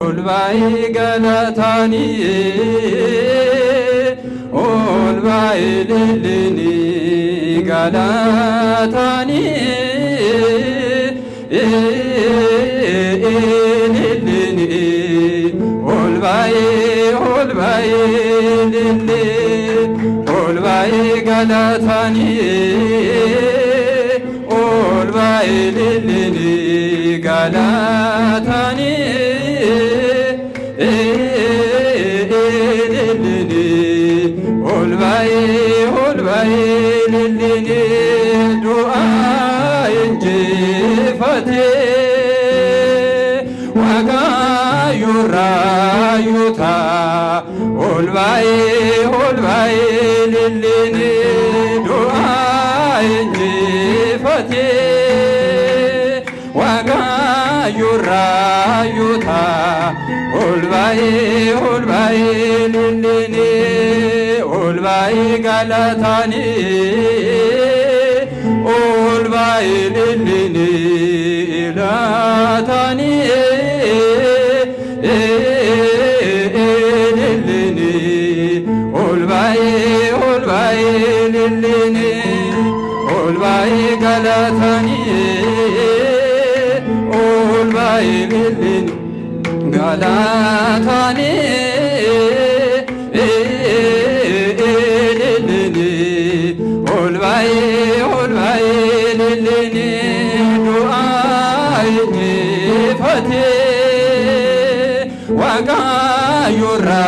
Olvai galatani, olvai lilini galatani, lilini, olvai lili, olvai galatani, olvai lilini galatani. Olvai lilini dua injifate waga yura yuta olvai lilini dua injifate waga yura yuta olvai lilini olvai galatani olvai lilini latani lilini olvai lilini olvai galatani olvai lilini galatani olvai lilini dua injifate waga yura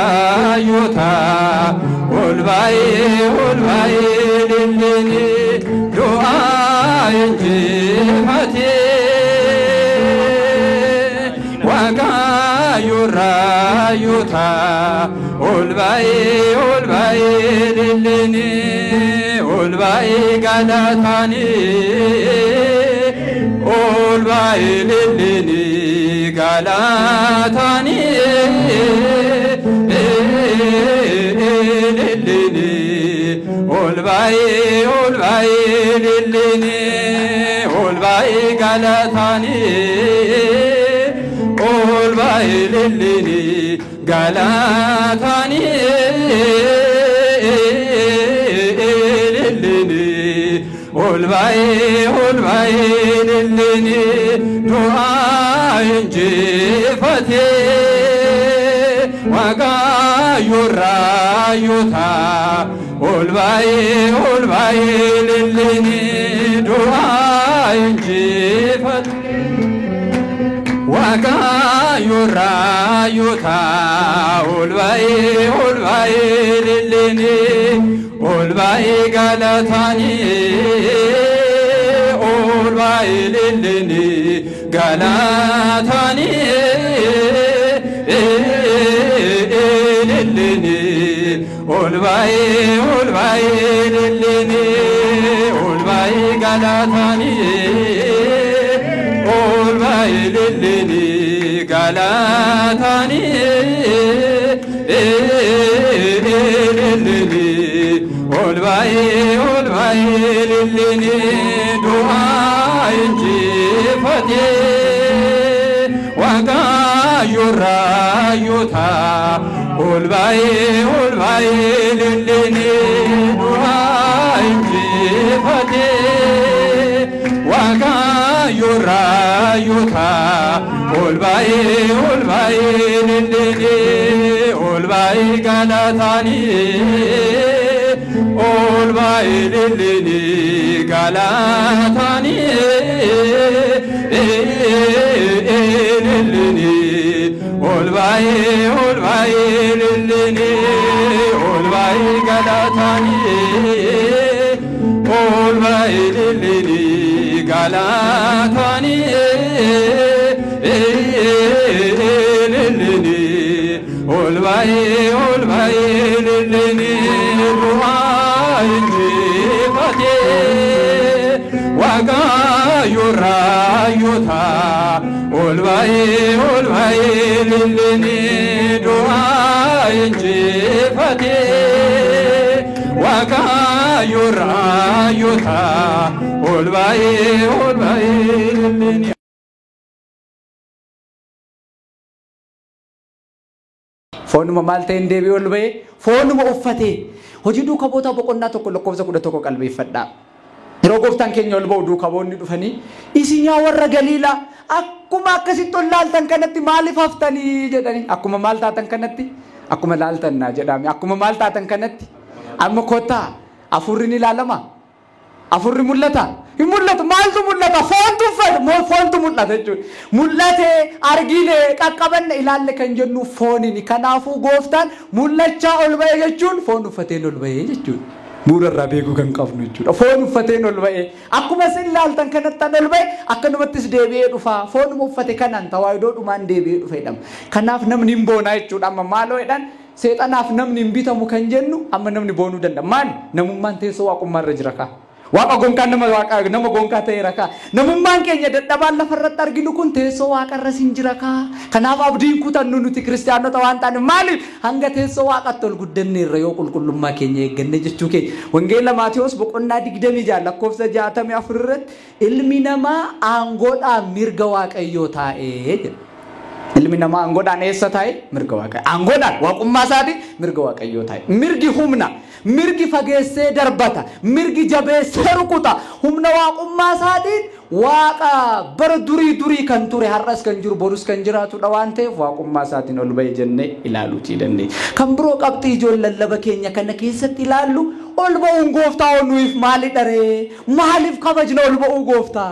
yuta olvai lilini dua injifate waga yura yuta olvai lilini olvai galatani olvai lilini galatani lilini olvai lilini olvai galatani olvai lilini galatani olvai lilini dua injifate waga yura yuta olvai lilini dua injifate waga yura yuta olvai lilini olvai galatani olvai lilini galatani lilini olvai lilini olvai galatani olvai lilini galatani lilini olvai lilini dua injifate waga yura yuta olvai lilini dua injifate waga yura yuta olvai lilini olvai galatani olvai lilini galatani lilini olvai lilini olvai galatani olvai lilini galatani lilini olvai lilini dua injifate waga yura yuta olvai lilini dua injifate waga yura yuta olvai lilini foonuma maal ta'een deebi'ee ol ba'ee foonuma uffatee hojii duuka boota boqonnaa tokko lakkoofsa 11 qalbeeffadhaa. Yeroo gooftaan keenya ol ba'u duuka boonni dhufanii isin yaa warra Galiilaa akkuma akkasitti ol laaltan kanatti maaliif haftanii jedhanii akkuma maal taatan kanatti akkuma laaltan naa jedhame akkuma maal taatan kanatti amma kottaa afurri ni ilaalama afurri mul'ata hin mul'atu maaltu mul'ata foontu mul'ata jechuudha mul'ate argine qaqqabanne ilaalle kan jennu fooniin kanaafuu gooftaan mul'achaa ol ba'e jechuun foon uffateen ol ba'e jechuudha. Muurarraa beekuu kan qabnu jechuudha. Foon uffateen ol ba'e akkuma isin ilaaltan kanatti ol ba'e akkanumattis deebi'ee dhufa foonuma uffate kanaan tawaayidoo dhumaan deebi'ee dhufa jedhama. Kanaaf namni hin boonaa jechuudha amma maaloo jedhan seexanaaf namni hin bitamu kan jennu amma namni boonuu danda'a maali namummaan teessoo waaqummaarra jira kaa. Waaqa gonkaa nama gonkaa ta'eera kaa namummaan keenya dadhabaan lafarratti arginu kun teessoo waaqarra sin jira kaa kanaaf abdiin kutannu nuti kiristaanota waan taane maaliif hanga teessoo waaqatti ol guddanneerra yoo qulqullummaa keenya eegganne jechuu keenya wangeela Maatiyos boqonnaa 26 lakkoofsa 64 irratti ilmi namaa aangoodhaan mirga waaqayyoo taa'ee jedha. Ilmi namaa aangoodhaan eessa taa'e mirga waaqayyoo aangoodhaan waaqummaa isaatii mirga waaqayyoo taa'e mirgi humna mirgi fageessee darbata mirgi jabeessee rukuta humna waaqummaa isaatiin waaqa bara durii kan ture har'as kan jiru borus kan jiraatudha waan ta'eef waaqummaa isaatiin ol ba'e jennee ilaaluutii dandeenya. Kan biroo qabxii ijoollee lallaba keenya kana keessatti ilaallu ol ba'uun gooftaa nuuf maalidha ree maaliif kabajna ol ba'uu gooftaa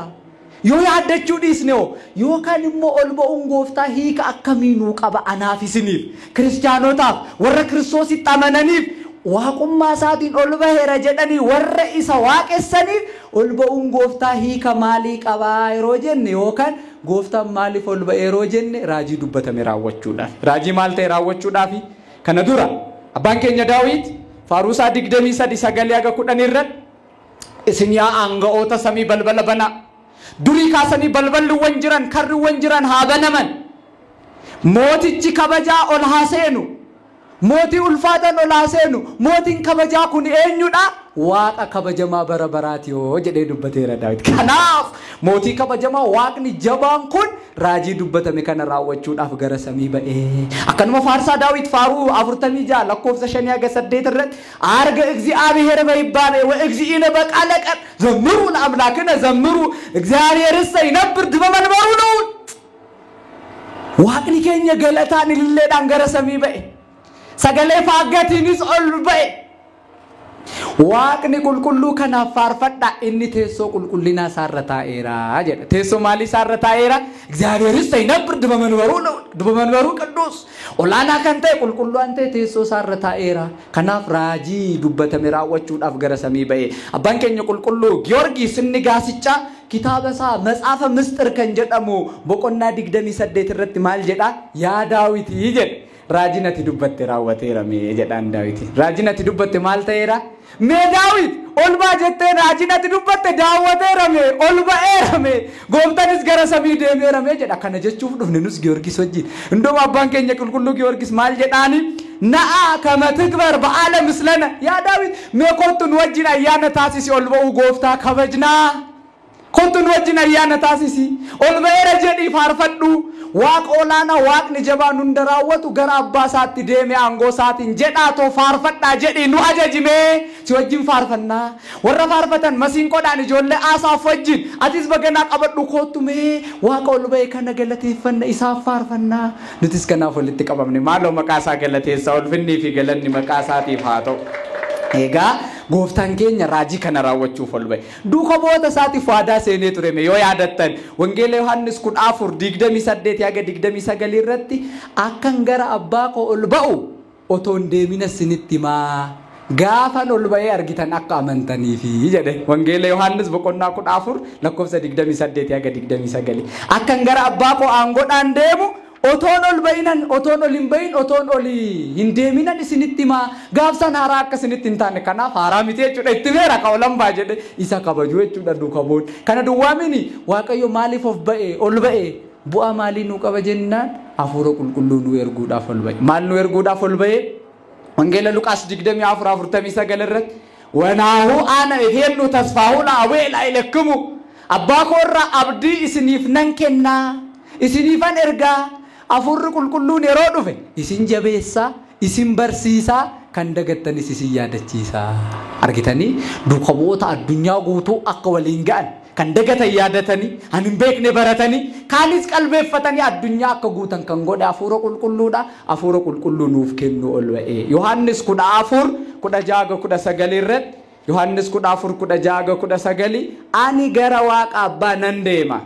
yoo yaaddachuu dhiisne yookaan immoo ol ba'uun gooftaa hiika akkamiinuu qaba anaaf isiniif kiristaanotaaf warra kiristoositti amananiif waaqummaa isaatiin ol baheera jedhanii warra isa waaqessaniif ol ba'uun gooftaa hiika maalii qabaa yeroo jenne yookaan gooftaan maaliif ol ba'e yeroo jenne raajii dubbatame raawwachuudhaaf raajii maal ta'e raawwachuudhaaf kana dura abbaan keenya Daawit Faaruusaa 23:9-10 irratti isin yaa aanga'oota samii balbala banaa durii kaasanii balballuwwan jiran karriwwan jiran haa banaman mootichi kabajaa ol haa seenu mootii ulfaatan ol haa seenu mootiin kabajaa kun eenyudha waaqa kabajamaa bara baraati yoo jedhee dubbateera Daawit. Kanaaf mootii kabajamaa waaqni jabaan kun raajii dubbatame kana raawwachuudhaaf gara samii ba'ee akkanuma faarsaa Daawit faaruu 46 lakkoofsa 5-8 irratti arga እግዚአብሔር በይባል ወእግዚእነ በቃለ ቀን ዘምሩ ለአምላክነ ዘምሩ እግዚአብሔርስ ይነብር በመንበሩ ነው waaqni keenya galataan illeedhaan gara samii ba'e sagalee faagatiinis ol ba'e waaqni qulqulluu kanaaf faarfadha inni teessoo qulqullinaa isaarra taa'eera jedha teessoo maalii isaarra taa'eera እግዚአብሔርስ ይነብር በመንበሩ ቅዱስ olaanaa kan ta'e qulqulluu an ta'e teessoo isaarra taa'eera kanaaf raajii dubbatame raawwachuudhaaf gara samii ba'e abbaan keenya qulqulluu Giyoorgis inni gaasichaa kitaaba isaa matsaafa misxir kan jedhamu boqonnaa 28 irratti maal jedha yaa Daawit jedha raajii nati dubbatte raawwateera mee jedhaan Daawit raajii nati dubbatte maal ta'eera mee Daawit ol baa jettee raajii nati dubbatte daawwateera mee ol ba'eera mee gooftanis gara samii deemeera mee jedha kana jechuuf dhufne nus Giyoorgis wajjin indooma abbaan keenya qulqulluu Giyoorgis maal jedhaani na'a kama tikbar ba'ala mislana yaa Daawit mee kottu nu wajjin ayyaana taasisi ol ba'uu gooftaa kabajnaa kottu nu wajjin ayyaana taasisi ol ba'eera jedhii faarfadhu waaqa olaanaa waaqni jabaan hunda raawwatu gara abbaa isaatti deeme aangoo isaatiin jedhaa too faarfadhaa jedhii nu ajajimee si wajjin faarfannaa warra faarfatan masiinqoodhaan ijoollee Aasaaf wajjin atis baganaa qabadhu kottu mee waaqa ol ba'e kana galateeffanna isaaf faarfannaa nutis kanaaf walitti qabamne maaloo maqaa isaa galateessa ulfinnii fi galanni maqaa isaatiif haa ta'u. Egaa gooftaan keenya raajii kana raawwachuuf ol ba'e duuka boota isaatiif waadaa seenee ture yoo yaadattan wangeela Yohaannis 4:28-29 irratti akkan gara abbaa koo ol ba'u otoo hin deemina isinitti himaa gaafan ol ba'ee argitan akka amantaniifi jedhe wangeela Yohaannis boqonnaa 14 lakkoofsa 28-29 akkan gara abbaa koo aangoodhaan deemu otoon ol ba'inan otoon ol hin ba'in otoon ol hin deeminan isinitti himaa gaafsan haaraa akka isinitti hin taane kanaaf haaraa miti jechuudha itti meera qawlambaa jedhe isa kabaju jechuudha duuka boon kana duwwaamini waaqayyo maaliif of ba'e ol ba'e bu'aa maalii nu qaba jennaan hafuura qulqulluu nu erguudhaaf ol ba'e maal nu erguudhaaf ol ba'e wangeela Luqaas 24:49 irratti wanaahu ana ehellu tasfaa'u la'aweela ilekkimu abbaa koorraa abdii isiniif nan kennaa isiniifan ergaa afurri qulqulluun yeroo dhufe isin jabeessaa, isin barsiisaa, kan dagattanis isin yaadachiisaa. Argitanii duuka bu'oota addunyaa guutuu akka waliin ga'an kan dagatan yaadatanii, kan hin beekne baratanii, kaanis qalbeeffatanii addunyaa akka guutan kan godhe hafuura qulqulluudha. Hafuura qulqulluu nuuf kennu ol ba'ee Yohaannis 14:16 irratti Yohaannis 14:16 ani gara Waaqa Abbaa nan deema.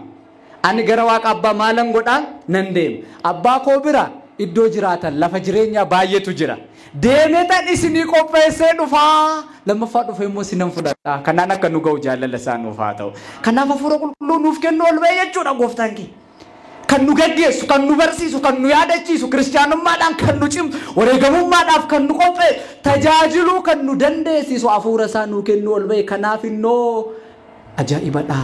Ani gara Waaqa Abbaa maalan godhaa nan deema. Abbaa koo bira iddoo jiraatan lafa jireenyaa baay'eetu jira. Deemetan isinii qopheessee dhufaa. Lammaffaa dhufee immoo sinan fudhadhaa. Kanaan akka nu ga'u jaalala isaa nuuf haa ta'u. Kanaaf hafuura qulqulluu nuuf kennu ol ba'ee jechuudha gooftaan kee. Kan nu gaggeessu, kan nu barsiisu, kan nu yaadachiisu, kiristaanummaadhaan kan nu cimsu, wareegamummaadhaaf kan nu qopheessu, tajaajiluu kan nu dandeessisu hafuura isaa nuu kennu ol ba'ee. Kanaaf innoo ajaa'ibadha.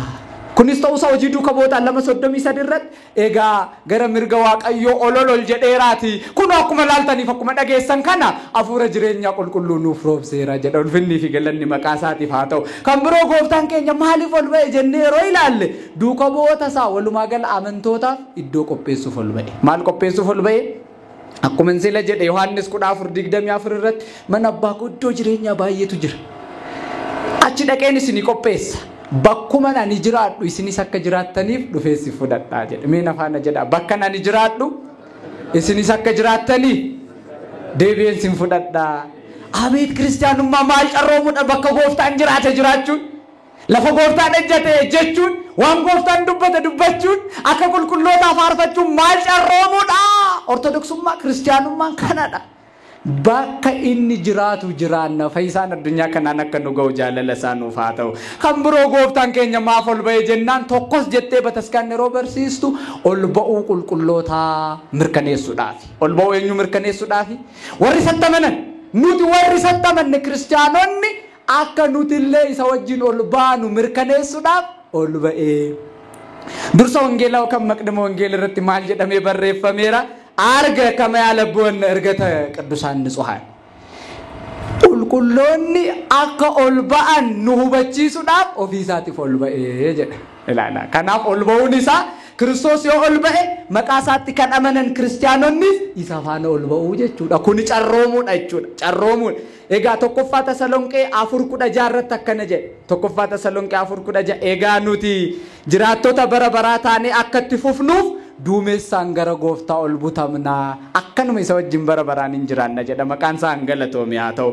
Kunis ta'uusaa hojii duuka bu'ootaa 2:33 irratti egaa gara mirga Waaqayyoo ol jedheeraati. Kun akkuma laaltaniif akkuma dhageessan kana hafuura jireenyaa qulqulluu nuuf roobseera jedha. Ulfinnii fi galanni maqaa isaatiif haa ta'u. Kan biroo gooftaan keenya maaliif ol ba'e jennee yeroo ilaalle duuka bu'oota isaa walumaa gala amantootaaf iddoo qopheessuuf ol ba'e. Maal qopheessuuf ol ba'e? Akkuma insila jedhe Yohaannis 14:24 irratti mana abbaa koo iddoo jireenyaa baay'eetu jira. Achi dhaqeen isinii qopheessa. Bakkuma ani jiraadhu isinis akka jiraattaniif dhufeessi fudhadhaa jedhe. Mee nafaana jedha bakka ani jiraadhu isinis akka jiraattaniif deebi'een sin fudhadhaa. Abeet kiristaanummaa maal carroomuudha bakka gooftaan jiraate jiraachuun. Lafa gooftaan ejjate ejjechuun, waan gooftaan dubbate dubbachuun, akka qulqullootaa faarfachuun maal carroomuudha. Ortodoksummaa kiristaanummaan kanadha. Bakka inni jiraatu jiraanna. Fayyisaan addunyaa kanaan akka nu ga'u jaalala isaa nuuf haa ta'u. Kan biroo gooftaan keenya maaf ol ba'e jennaan tokkos jettee bataskaan yeroo barsiistu ol ba'uu qulqullootaa mirkaneessuudhaafi. Ol ba'uu eenyu mirkaneessuudhaafi? Warri sattamanan nuti warri sattamanne kiristaanonni akka nuti illee isa wajjin ol baanu mirkaneessuudhaaf ol ba'e. Dursa wangeelaa kan maqdama wangeela irratti maal jedhamee barreeffameera? Arga kama yaalabboon ergata ቅዱሳን ንጹሃን qulqulloonni akka ol ba'an nu hubachiisuudhaaf ofii isaatiif ol ba'ee jedha. Ilaala. Kanaaf ol ba'uun isaa Kiristoos yoo ol ba'e maqaa isaatti kan amanan kiristaanonni isa faana ol ba'uu jechuudha. Kun carroomuudha jechuudha. Carroomuudha. Egaa tokkoffaa Tasalonqee 4:16 irratti akkana jedhe. Tokkoffaa Tasalonqee 4:16 egaa nuti jiraattota bara baraa taanee akka itti fufnuuf duumessaan gara gooftaa ol butamnaa akkanuma isa wajjin bara baraan hin jiraanna jedha. Maqaan isaa galatoome haa ta'u.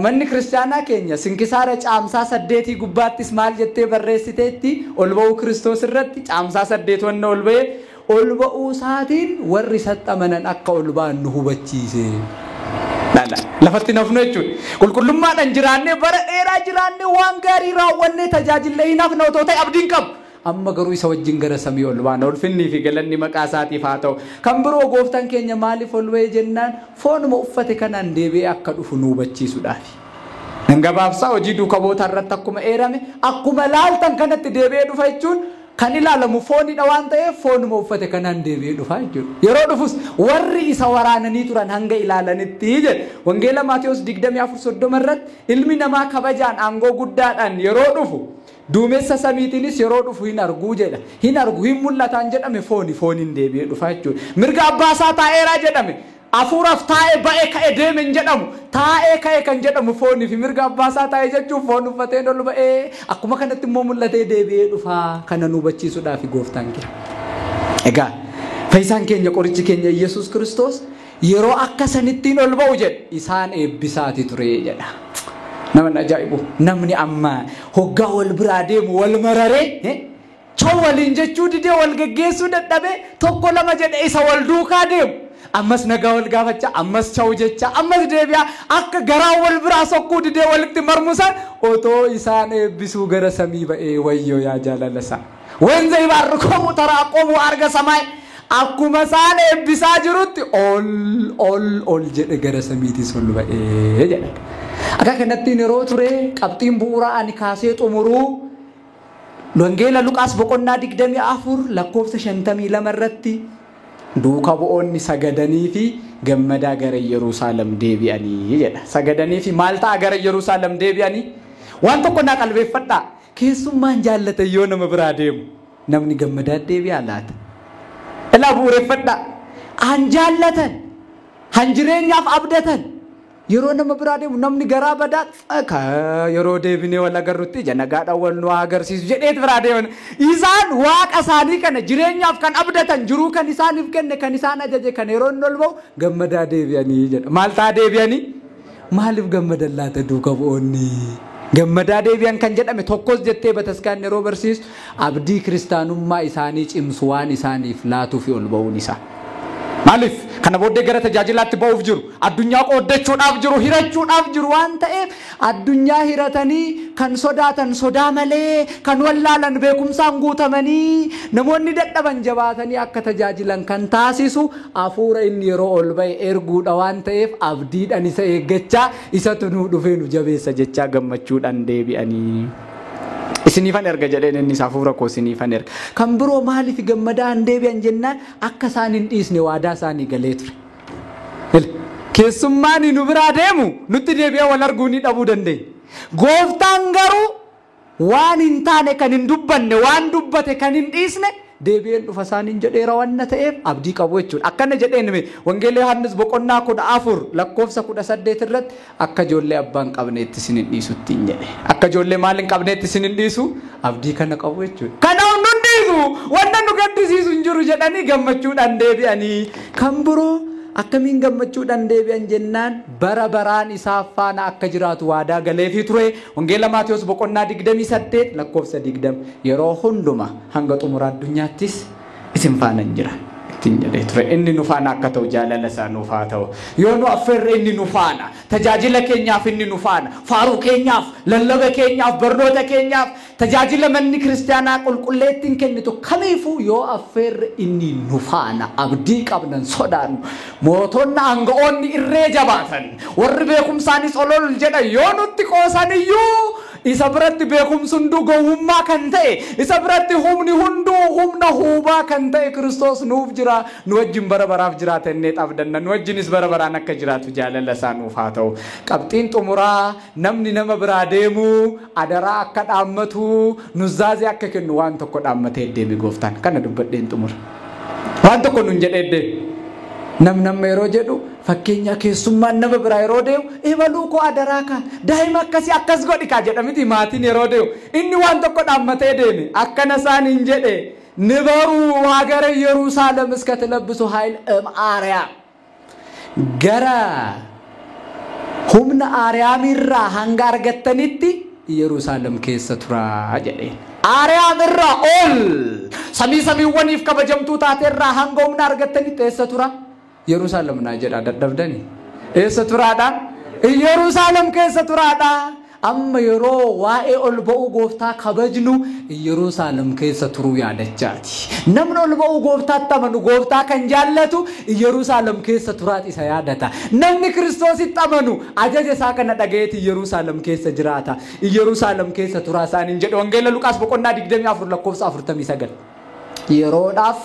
Manni kiristaanaa keenya sinkisaara caamsaa 8 gubbaattis maal jettee barreessiteetti ol ba'uu Kiristoos irratti caamsaa 8 wanna ol ba'e ol ba'uu isaatiin warri sattamanan akka ol ba'an nu hubachiise. Lafatti nafnu jechuudha. Qulqullummaadhaan jiraannee bara dheeraa jiraannee waan gaarii raawwannee tajaajillee hin hafne otoo ta'e abdiin qabu. Amma garuu isa wajjin gara samii ol baana. Ulfinnii fi galanni maqaa isaatiif haa ta'u. Kan biroo gooftaan keenya maaliif ol ba'e jennaan foonuma uffate kanaan deebi'ee akka dhufu nu hubachiisuudhaafi. Gabaabsaa hojii duuka bu'ootaa irratti akkuma eerame akkuma laaltan kanatti deebi'ee dhufa jechuun kan ilaalamu foonidha waan ta'eef foonuma uffate kanaan deebi'ee dhufa jechuudha. Yeroo dhufus warri isa waraananii turan hanga ilaalanitti jedhe. Wangeela Maatiyos 24:30 irratti ilmi namaa kabajaan aangoo guddaadhaan yeroo dhufu duumessa samiitiinis yeroo dhufu hin arguu jedha. Hin argu hin mul'ataan jedhame fooniin deebi'ee dhufa jechuudha. Mirga abbaasaa taa'eeraa jedhame. Afuuraaf taa'ee ba'ee ka'ee deeme hin jedhamu. Taa'ee ka'ee kan jedhamu foonii fi mirga abbaasaa taa'ee jechuun foon uffatee ol ba'ee akkuma kanatti immoo mul'atee deebi'ee dhufa. Kana nu hubachiisuudhaaf gooftaan kira. Egaa fayyisaan keenya qorichi keenya Yesuus Kiristoos yeroo akka sanittiin ol ba'u jedhe isaan eebbisaati ture jedha. Namni ajaa'ibu namni amma hoggaa wal biraa deemu wal mararee choo waliin jechuu didee wal geggeessuu dadhabee tokko lama jedhe isa wal duukaa deemu. Ammas nagaa wal gaafachaa ammas choo jecha ammas deebi'aa akka garaa wal biraa sokkuu didee walitti marmusan otoo isaan eebbisuu gara samii ba'ee wayyoo yaa jaalala isaa. Wanza ibaarrukomu taraaqomu arga samaay akkuma isaan eebbisaa jirutti ol jedhe gara samiitis ol ba'ee jedha. Akka kanatti yeroo ture qabxiin bu'uuraa ani kaasee xumuruu Wangeela Luqaas 24:52 irratti duuka bu'oonni sagadanii fi gammadaa gara Yerusaalem deebi'anii jedha. Sagadanii fi maal ta'a gara Yerusaalem deebi'anii? Waan tokko naa qalbeeffadhaa. Keessummaan jaallatan yoo nama biraa deemu namni gammadaa deebi'a laata? Ilaa bu'uureffadhaa. hanjaallatan hanjireenyaaf abdatan yeroo nama biraa deemu namni garaa badaa akka yeroo deebinee wal agarrutti janagaadhaan wal nu agarsiisu jedheet biraa deeman isaan waaqa isaanii kana jireenyaaf kan abdatan jiruu kan isaaniif kenne kan isaan ajaje kan yeroo inni ol ba'u gammadaa deebi'anii jedha maal ta'a deebi'anii maaliif gammadan laata duuka bu'oonni gammadaa deebi'an kan jedhame tokkos jettee bataskaan yeroo barsiisu abdii kiristaanummaa isaanii cimsu waan isaaniif laatuu fi ol ba'uun isaa maaliif kana booddee gara tajaajilaatti ba'uuf jiru addunyaa qooddachuudhaaf jiru hirachuudhaaf jiru waan ta'eef addunyaa hiratanii kan sodaatan sodaa malee kan wallaalan beekumsaan guutamanii namoonni dadhaban jabaatanii akka tajaajilan kan taasisu hafuura inni yeroo ol ba'e erguudha waan ta'eef abdiidhaan isa eeggachaa isatu nuu dhufee nu jabeessa jechaa gammachuudhaan deebi'anii isinifan erga jedheen inni hafuura koo isinifan erga kan biroo maaliif gammadaan deebi'an jennaan akka isaan hin dhiisne waadaa isaanii galee ture keessummaan nu biraa deemu nutti deebi'ee wal arguu ni dhabuu dandeenya gooftaan garuu waan hin taane kan hin dubbanne waan dubbate kan hin dhiisne deebi'een dhufa isaaniin jedheera waan ta'eef abdii qabu jechuudha akkana jedheen wangeela Yohaannis boqonnaa 14 lakkoofsa 18 irratti akka ijoollee abbaan qabneetti isin hin dhiisutti jedhe akka ijoollee maal hin qabneetti isin hin dhiisu abdii kana qabu jechuudha kana nu dhiisu wanta nu gaddisiisu hin jiru jedhanii gammachuudhaan deebi'anii kan biroo akkamiin gammachuudhaan deebi'an jennaan bara baraan isaaf faana akka jiraatu waadaa galeefii ture wangeela Maatiyos boqonnaa 28 lakkoofsa 20 yeroo hunduma hanga xumura addunyaattis isin faana jira ittiin jedhee ture inni nu faana akka ta'u jaalala isaa nuuf haa ta'u yoo nu affeerre inni nu faana tajaajila keenyaaf inni nu faana faaruu keenyaaf lallaba keenyaaf barnoota keenyaaf tajaajila manni kiristaanaa qulqulleettiin kennitu kamiifuu yoo affeerre inni nu faana abdii qabnan sodaannu mootonni aanga'oonni irree jabaatan warri beekumsaanis olol jedhan yoo nutti qoosaniyyuu isa biratti beekumsi hunduu gowwummaa kan ta'e isa biratti humni hunduu humna huubaa kan ta'e Kiristoos nuuf jira nu wajjin bara baraaf jiraata innee xabdanna nu wajjinis bara baraan akka jiraatu jaalala isaa nuuf haa ta'u qabxiin xumuraa namni nama biraa deemu adaraa akka dhaammatu nuzaazee akka kennu waan tokko dhaammatee deemi gooftaan kana dubbadheen xumura waan tokko nun jedhee deemi namni yeroo jedhu fakkeenya keessummaan nama biraa yeroo deemu ebaluu koo adaraa ka daa'ima akkasii akkas godhi ka jedhamiti maatiin yeroo deemu inni waan tokko dhaammatee deeme akkana isaaniin jedhe ንበሩ ሀገረ ኢየሩሳሌም እስከተለብሱ ኃይል አርያም ገረ ሁምነ አርያም ይራ ሃንጋር ገተኒቲ ኢየሩሳሌም ከሰቱራ ጀዴ አርያም ይራ ኦል ሰሚ ወኒፍ ከበጀምቱ ታተራ ሃንጎምና አርገተኒቲ ከሰቱራ ኢየሩሳሌም ናጀዳ ደደብደኒ ከሰቱራዳ ኢየሩሳሌም ከሰቱራዳ amma yeroo waa'ee ol ba'uu gooftaa kabajnu Yerusaalem keessa turuu yaadachaati namni ol ba'uu gooftaatti amanu gooftaa kan jaallatu Yerusaalem keessa turaati isa yaadata namni Kiristoositti amanu ajaja isaa kana dhagayeeti Yerusaalem keessa jiraata Yerusaalem keessa turaa isaaniin jedhe wangeela Luqaas boqonnaa 24 lakkoofsa 49 yeroodhaaf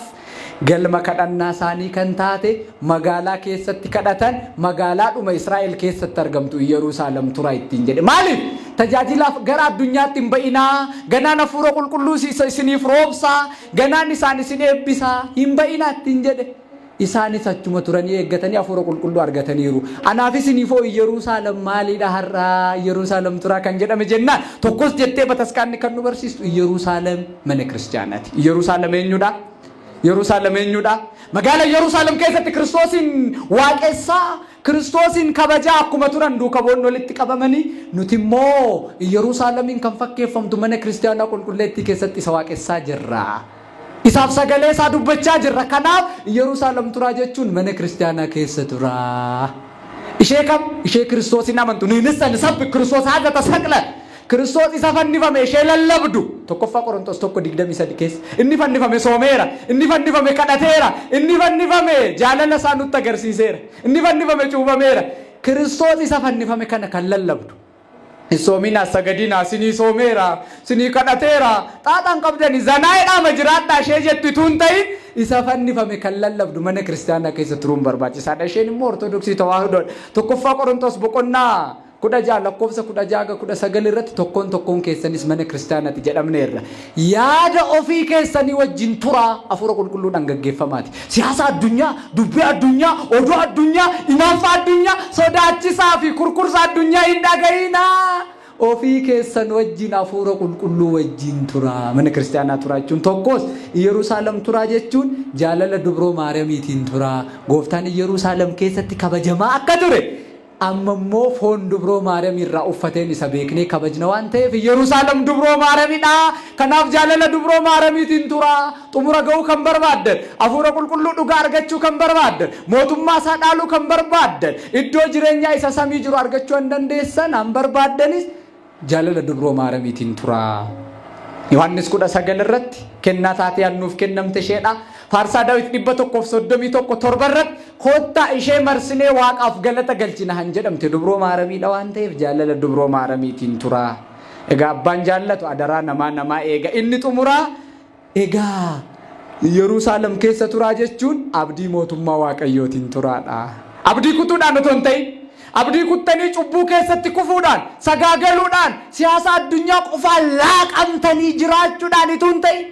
galma kadhannaa isaanii kan taate magaalaa keessatti kadhatan magaalaa dhuma Israa'el keessatti argamtu Yerusaalem turaa ittiin jedhe maaliif tajaajilaaf gara addunyaatti hin ba'inaa ganaan hafuura qulqulluu isiniif roobsaa ganaan isaan isin eebbisaa hin ba'inaa ittiin jedhe isaanis achuma turanii eeggatanii hafuura qulqulluu argataniiru anaafis isiniifoo Yerusaalem maaliidha har'aa Yerusaalem turaa kan jedhame jennaan tokkos jettee bataskaanni kan nu barsiistu Yerusaalem mana kiristaanaati Yerusaalem eenyudha Yerusaalem eenyudha magaalaa Yerusaalem keessatti Kiristoosin waaqessaa Kiristoosin kabajaa akkuma turan duuka boonni walitti qabamanii nuti immoo Yerusaalemiin kan fakkeeffamtu mana kiristaanaa qulqulleettii keessatti isa waaqessaa jirra isaaf sagalee isaa dubbachaa jirra kanaaf Yerusaalem turaa jechuun mana kiristaanaa keessa turaa ishee kam ishee Kiristoosin amantu niinissan sabbi Kiristoos haga tasaqla Kiristoos isa fannifame ishee lallabdu tokkoffaa Qorontos 1:23 keessa inni fannifame soomeera inni fannifame kadhateera inni fannifame jaalala isaa nutti agarsiiseera inni fannifame cuubameera Kiristoos isa fannifame kana kan lallabdu soomina sagadina sinii soomeera sinii kadhateera xaaxaan qabdani zanaaidhaama jiraadhaa ishee jettu tuun ta'in isa fannifame kan lallabdu mana kiristaanaa keessa turuun barbaachisaadha isheen immoo ortodoksii tawaahidoodha tokkoffaa Qorontos boqonnaa kuda jaa lakkoofsa kuda jaaga kuda sagal irratti tokkoon keessanis mana kiristaanaati jedhamneerra yaada ofii keessanii wajjin turaa hafuura qulqulluudhaan gaggeeffamaati siyaasa addunyaa dubbii addunyaa oduu addunyaa inaafaa addunyaa sodaachisaa fi kurkursa addunyaa hin dhaga'inaa ofii keessan wajjin hafuura qulqulluu wajjin turaa mana kiristaanaa turaa jechuun tokkos Yerusaalem turaa jechuun jaalala dubroo Maariyaamiitiin turaa gooftaan Yerusaalem keessatti kabajamaa akka ture amma immoo foon dubroo Maariyaam irraa uffateen isa beeknee kabajna waan ta'eef Yerusaalem dubroo Maariyaamidha kanaaf jaalala dubroo Maariyaamiitiin turaa xumura ga'uu kan barbaaddan hafuura qulqulluu dhugaa argachuu kan barbaaddan mootummaa isaa dhaaluu kan barbaaddan iddoo jireenyaa isa samii jiru argachuu hin dandeessan han barbaaddanis jaalala dubroo Maariyaamiitiin turaa Yohannis 19 irratti kennaa taatee annuuf kennamte isheedha Faarsaa Daawit 131 irratti koottaa ishee marsinee waaqaaf galata galchina han jedhamte dubroo Maariyaamiidha waan ta'eef jaalala dubroo Maariyaamiitiin turaa egaa abbaan jaallatu adaraa namaa eega inni xumuraa egaa Yerusaalem keessa turaa jechuun abdii mootummaa waaqayyootiin turaadha abdii kutuudhaan otoo hin ta'in abdii kuttanii cubbuu keessatti kufuudhaan sagaagaluudhaan siyaasa addunyaa qofaan laaqamtanii jiraachuudhaan itoo hin ta'in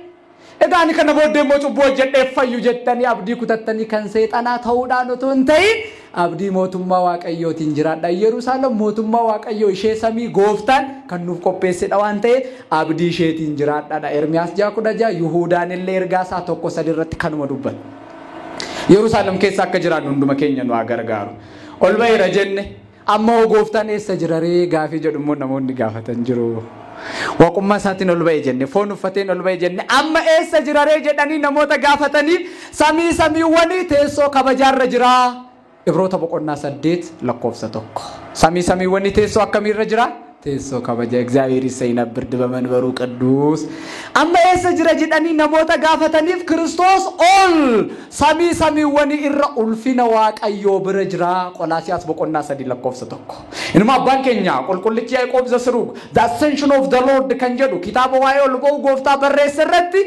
egaa ani kana booddee immoo cubbuu hojjedheef fayyu jettanii abdii kutattanii kan seexanaa ta'uudhaan otoo hin ta'in abdii mootummaa waaqayyootiin jiraadha Yerusaalem mootummaa waaqayyoo ishee samii gooftaan kan nuuf qopheessedha waan ta'eef abdii isheetiin jiraadha Ermiyaas 6:16 Yihuudaan illee ergaa isaa 1:3 irratti kanuma dubbata Yerusaalem keessa akka jiraannu hunduma keenya nu haa gargaaru ol ba'eera jenne amma gooftaan eessa jira ree gaafii jedhu immoo namoonni gaafatan jiru waqummaa isaatiin ol ba'e jenne foon uffateen ol ba'e jenne amma eessa jira ree jedhanii namoota gaafataniif samiiwwanii teessoo kabajaarra jira Ibroota 8:1 samiiwwanii teessoo akkamiirra jira teessoo kabaja እግዚአብሔር ይሰይነብርድ በመንበሩ ቅዱስ amma eessa jira jedhanii namoota gaafataniif Kiristoos ol samiiwwanii irra ulfina waaqayyoo bira jira Qolaasiyaas 3:1 inuma abbaan keenya qulqullichi Yaaqoob Zasruug the ascension of the Lord kan jedhu kitaaba waa'ee ol ba'uu gooftaa barreesse irratti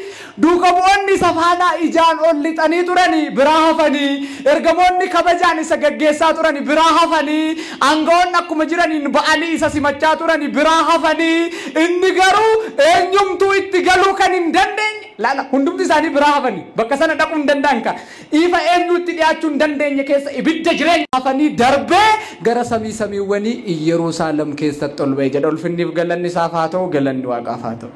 duuka bu'oonni safaanaa ijaan ol lixanii turanii biraa hafanii ergamoonni kabajaan isa gaggeessaa turanii biraa hafanii aangawoonni akkuma jiraniin ba'anii isa simachaa turanii biraa hafanii inni garuu eenyumtuu itti galuu kan hin dandeenye laala hundumti isaanii biraa hafanii bakka sana dhaquu hin danda'an ka ifa eenyutti dhiyaachuu hin dandeenye keessa ibidda jireenya hafanii darbee gara samiiwwanii Yerusaalem keessatti ol ba'e jedha ulfinniif galanni isaaf haa ta'u galanni waaqaaf haa ta'u